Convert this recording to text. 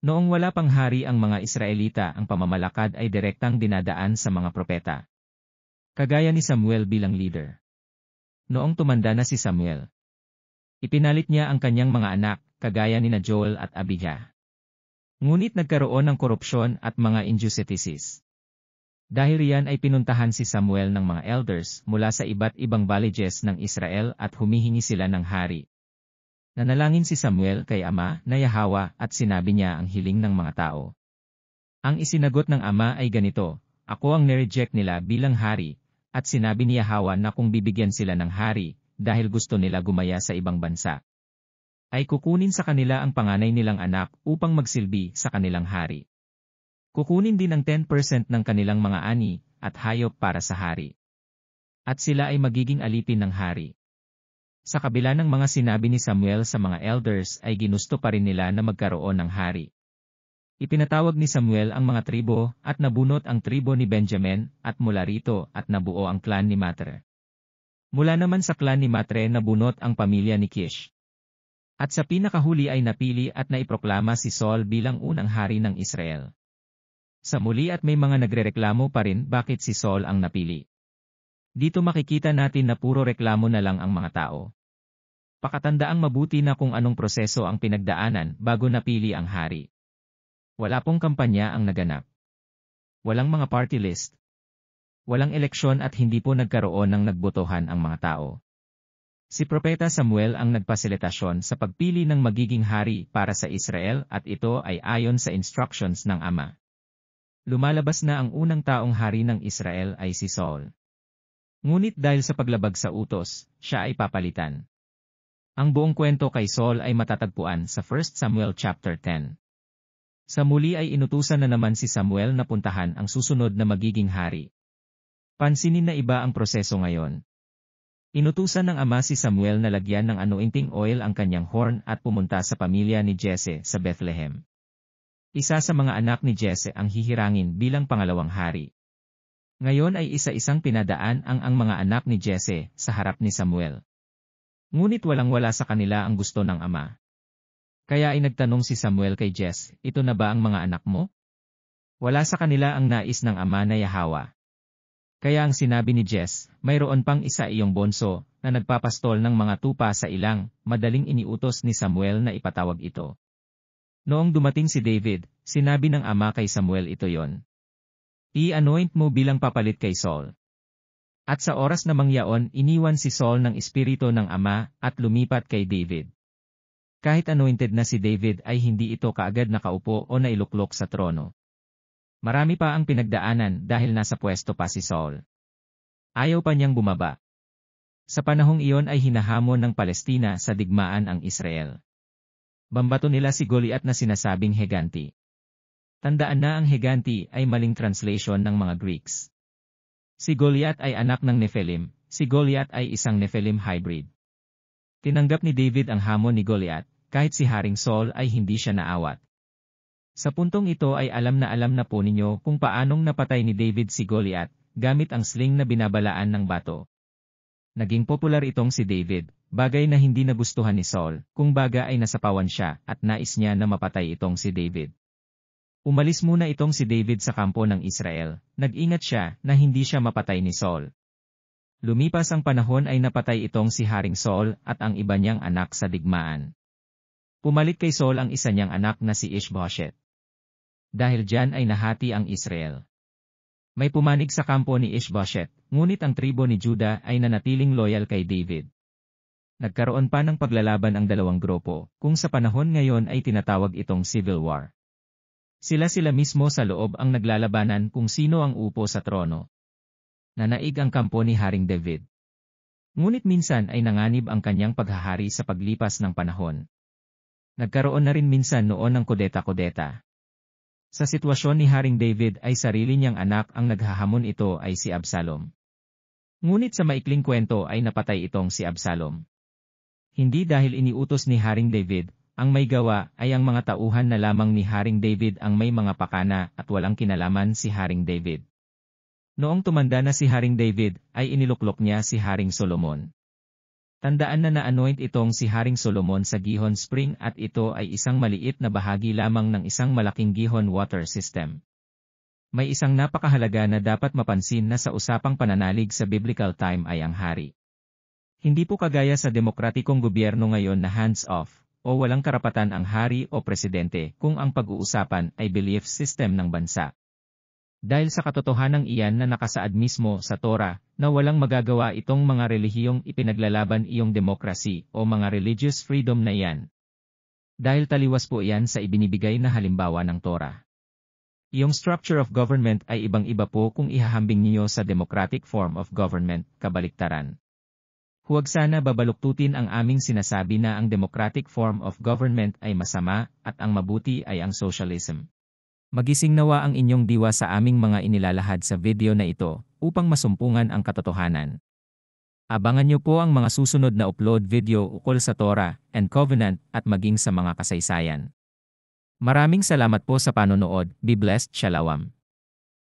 Noong wala pang hari ang mga Israelita, ang pamamalakad ay direktang dinadaan sa mga propeta. Kagaya ni Samuel bilang leader. Noong tumanda na si Samuel, ipinalit niya ang kanyang mga anak, kagaya ni Joel at Abijah. Ngunit nagkaroon ng korupsyon at mga injustices. Dahil riyan ay pinuntahan si Samuel ng mga elders mula sa iba't ibang villages ng Israel at humihingi sila ng hari. Nanalangin si Samuel kay Ama na Yahweh at sinabi niya ang hiling ng mga tao. Ang isinagot ng Ama ay ganito, ako ang nireject nila bilang hari, at sinabi ni Yahweh na kung bibigyan sila ng hari, dahil gusto nila gumaya sa ibang bansa, ay kukunin sa kanila ang panganay nilang anak upang magsilbi sa kanilang hari. Kukunin din ang 10% ng kanilang mga ani at hayop para sa hari. At sila ay magiging alipin ng hari. Sa kabila ng mga sinabi ni Samuel sa mga elders ay ginusto pa rin nila na magkaroon ng hari. Ipinatawag ni Samuel ang mga tribo at nabunot ang tribo ni Benjamin at mula rito at nabuo ang clan ni Matre. Mula naman sa clan ni Matre nabunot ang pamilya ni Kish. At sa pinakahuli ay napili at naiproklama si Saul bilang unang hari ng Israel. Sa muli at may mga nagrereklamo pa rin bakit si Saul ang napili. Dito makikita natin na puro reklamo na lang ang mga tao. Pakatandaang mabuti na kung anong proseso ang pinagdaanan bago napili ang hari. Wala pong kampanya ang naganap. Walang mga party list. Walang eleksyon at hindi po nagkaroon ng nagbotohan ang mga tao. Si Propeta Samuel ang nagpasilitasyon sa pagpili ng magiging hari para sa Israel at ito ay ayon sa instructions ng Ama. Lumalabas na ang unang taong hari ng Israel ay si Saul. Ngunit dahil sa paglabag sa utos, siya ay papalitan. Ang buong kwento kay Saul ay matatagpuan sa 1 Samuel chapter 10. Sa muli ay inutusan na naman si Samuel na puntahan ang susunod na magiging hari. Pansinin na iba ang proseso ngayon. Inutusan ng Ama si Samuel na lagyan ng anointing oil ang kanyang horn at pumunta sa pamilya ni Jesse sa Bethlehem. Isa sa mga anak ni Jesse ang hihirangin bilang pangalawang hari. Ngayon ay isa-isang pinadaan ang mga anak ni Jesse sa harap ni Samuel. Ngunit walang-wala sa kanila ang gusto ng Ama. Kaya ay nagtanong si Samuel kay Jesse, ito na ba ang mga anak mo? Wala sa kanila ang nais ng Ama na Yahweh. Kaya ang sinabi ni Jesse, mayroon pang isa iyong bonso, na nagpapastol ng mga tupa sa ilang, madaling iniutos ni Samuel na ipatawag ito. Noong dumating si David, sinabi ng Ama kay Samuel ito yon. I-anoint mo bilang papalit kay Saul. At sa oras namang yaon, iniwan si Saul ng espiritu ng Ama at lumipat kay David. Kahit anointed na si David ay hindi ito kaagad nakaupo o nailuklok sa trono. Marami pa ang pinagdaanan dahil nasa pwesto pa si Saul. Ayaw pa niyang bumaba. Sa panahong iyon ay hinahamon ng Palestina sa digmaan ang Israel. Bambato nila si Goliath na sinasabing heganti. Tandaan na ang heganti ay maling translation ng mga Greeks. Si Goliath ay anak ng Nephilim, si Goliath ay isang Nephilim hybrid. Tinanggap ni David ang hamon ni Goliath, kahit si Haring Saul ay hindi siya naawat. Sa puntong ito ay alam na po ninyo kung paanong napatay ni David si Goliath, gamit ang sling na binabalaan ng bato. Naging popular itong si David, bagay na hindi nagustuhan ni Saul, kung baga ay nasapawan siya at nais niya na mapatay itong si David. Umalis muna itong si David sa kampo ng Israel, nag-ingat siya na hindi siya mapatay ni Saul. Lumipas ang panahon ay napatay itong si Haring Saul at ang iba niyang anak sa digmaan. Pumalit kay Saul ang isa niyang anak na si Ishbosheth. Dahil diyan ay nahati ang Israel. May pumanig sa kampo ni Ishbosheth, ngunit ang tribo ni Judah ay nanatiling loyal kay David. Nagkaroon pa ng paglalaban ang dalawang grupo, kung sa panahon ngayon ay tinatawag itong Civil War. Sila mismo sa loob ang naglalabanan kung sino ang upo sa trono. Nanaig ang kampo ni Haring David. Ngunit minsan ay nanganib ang kanyang paghahari sa paglipas ng panahon. Nagkaroon na rin minsan noon ng kudeta-kudeta. Sa sitwasyon ni Haring David ay sarili niyang anak ang naghahamon, ito ay si Absalom. Ngunit sa maikling kwento ay napatay itong si Absalom. Hindi dahil iniutos ni Haring David, ang may gawa ay ang mga tauhan na lamang ni Haring David ang may mga pakana at walang kinalaman si Haring David. Noong tumanda na si Haring David, ay iniluklok niya si Haring Solomon. Tandaan na na-anoint itong si Haring Solomon sa Gihon Spring at ito ay isang maliit na bahagi lamang ng isang malaking Gihon water system. May isang napakahalaga na dapat mapansin na sa usapang pananalig sa biblical time ay ang hari. Hindi po kagaya sa demokratikong gobyerno ngayon na hands-off, o walang karapatan ang hari o presidente kung ang pag-uusapan ay belief system ng bansa. Dahil sa katotohanang iyan na nakasaad mismo sa Torah, na walang magagawa itong mga relihiyong ipinaglalaban iyong demokrasi o mga religious freedom na iyan. Dahil taliwas po iyan sa ibinibigay na halimbawa ng Torah. Iyong structure of government ay ibang-iba po kung ihahambing niyo sa democratic form of government, kabaliktaran. Huwag sana babaluktutin ang aming sinasabi na ang democratic form of government ay masama at ang mabuti ay ang socialism. Magising nawa ang inyong diwa sa aming mga inilalahad sa video na ito upang masumpungan ang katotohanan. Abangan niyo po ang mga susunod na upload video ukol sa Torah and Covenant at maging sa mga kasaysayan. Maraming salamat po sa panonood. Be blessed. Shalom.